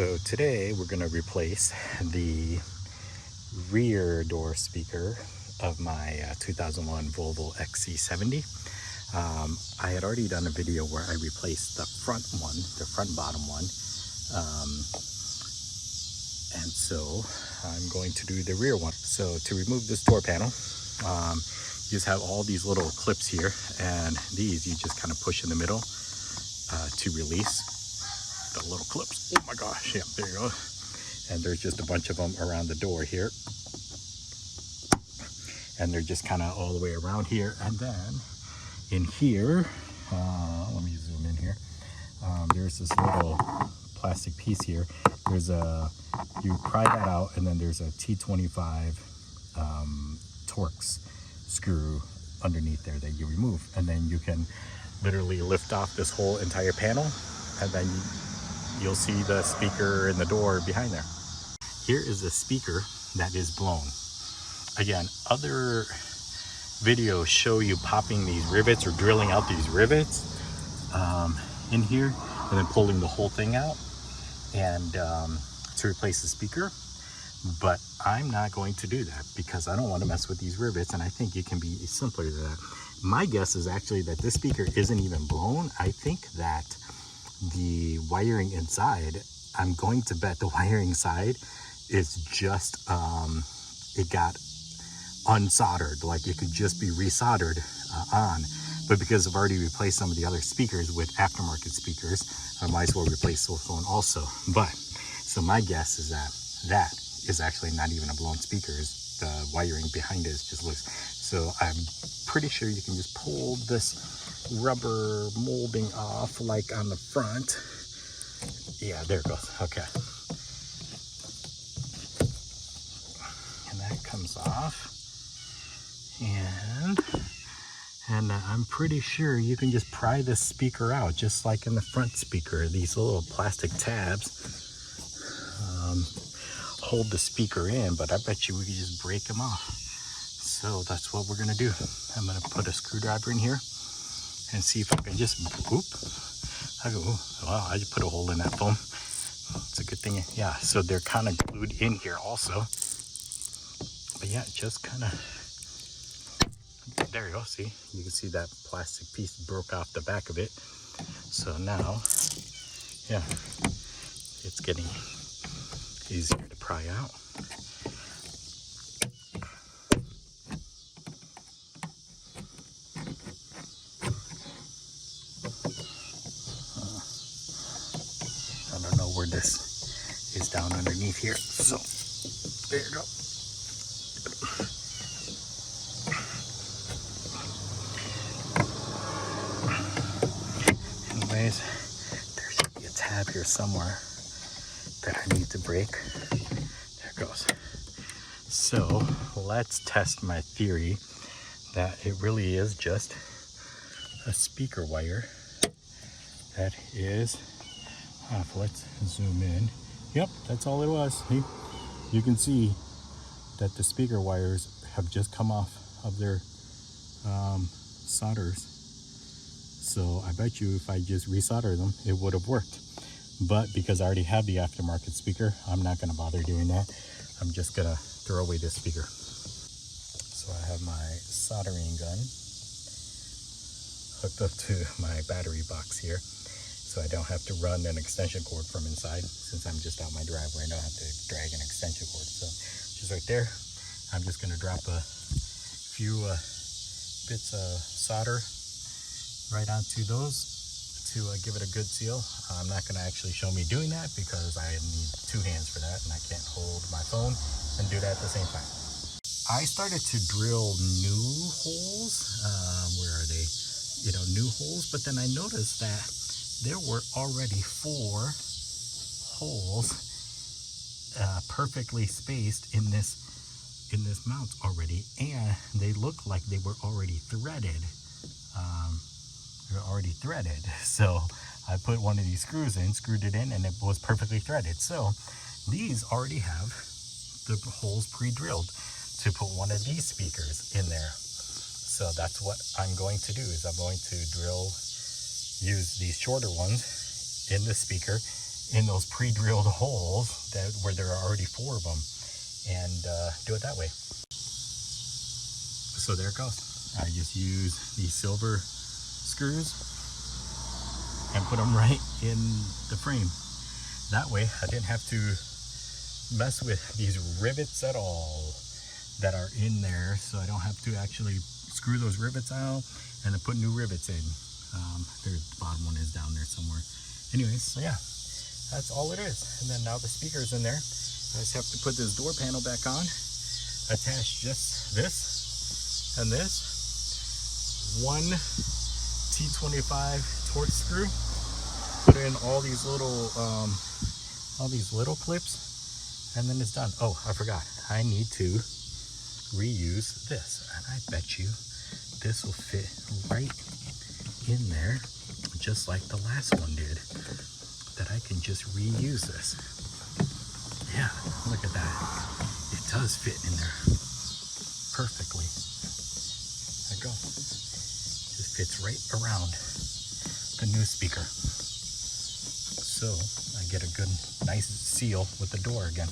So today we're going to replace the rear door speaker of my 2001 Volvo XC70. I had already done a video where I replaced the front one, the front bottom one. And so I'm going to do the rear one. So to remove this door panel, you just have all these little clips here, and these you just kind of push in the middle to release the little clips. Oh my gosh, yeah, there you go. And there's just a bunch of them around the door here. And they're just kind of all the way around here. And then in here, let me zoom in here. There's this little plastic piece here. There's you pry that out, and then there's a T25 Torx screw underneath there that you remove. And then you can literally lift off this whole entire panel, and then you'll see the speaker in the door behind there. Here is a speaker that is blown. Again, other videos show you popping these rivets or drilling out these rivets in here and then pulling the whole thing out and to replace the speaker. But I'm not going to do that because I don't want to mess with these rivets, and I think it can be simpler than that. My guess is actually that this speaker isn't even blown. I think that the wiring inside, I'm going to bet the wiring side is just it got unsoldered, like it could just be resoldered on. But because I've already replaced some of the other speakers with aftermarket speakers, I might as well replace this one also. But so my guess is that that is actually not even a blown speaker. The wiring behind it is just loose. So I'm pretty sure you can just pull this rubber molding off, like on the front. Yeah, there it goes. Okay. And that comes off. And I'm pretty sure you can just pry this speaker out, just like in the front speaker. These little plastic tabs hold the speaker in, but I bet you we could just break them off. So that's what we're gonna do. I'm gonna put a screwdriver in here and see if I can just, wow, I just put a hole in that foam. It's a good thing. Yeah, so they're kind of glued in here also. But yeah, just kind of, there you go. See, you can see that plastic piece broke off the back of it. So now, yeah, it's getting easier to pry out. I don't know where this is down underneath here. So there you go. Anyways, there should be a tab here somewhere that I need to break. There it goes. So let's test my theory that it really is just a speaker wire that is off. Let's zoom in. Yep, that's all it was. See? You can see that the speaker wires have just come off of their solders. So I bet you if I just resolder them, it would have worked. But because I already have the aftermarket speaker, I'm not going to bother doing that. I'm just going to throw away this speaker. So I have my soldering gun hooked up to my battery box here, so I don't have to run an extension cord from inside. Since I'm just out my driveway, I don't have to drag an extension cord. So just right there, I'm just going to drop a few bits of solder right onto those to give it a good seal. I'm not going to actually show me doing that because I need two hands for that, and I can't hold my phone and do that at the same time. I started to drill new holes. Where are they? You know, new holes. But then I noticed that there were already 4 holes perfectly spaced in this mount already, and they look like they were already threaded. They're already threaded. So I put one of these screws in, screwed it in, and it was perfectly threaded. So these already have the holes pre-drilled to put one of these speakers in there. So that's what I'm going to do, is I'm going to use these shorter ones in the speaker in those pre-drilled holes that where there are already 4 of them, and do it that way. So there it goes. I just use these silver screws and put them right in the frame. That way I didn't have to mess with these rivets at all that are in there, so I don't have to actually screw those rivets out and then put new rivets in. The bottom one is down there somewhere. Anyways, so yeah, that's all it is. And then now the speaker's in there. I just have to put this door panel back on, attach just this and this, one T25 Torx screw, put in all these little clips, and then it's done. Oh, I forgot, I need to reuse this, and I bet you this will fit right in there just like the last one did, that I can just reuse this. Yeah, look at that, it does fit in there perfectly. There you go, just fits right around the new speaker, so I get a good nice seal with the door again.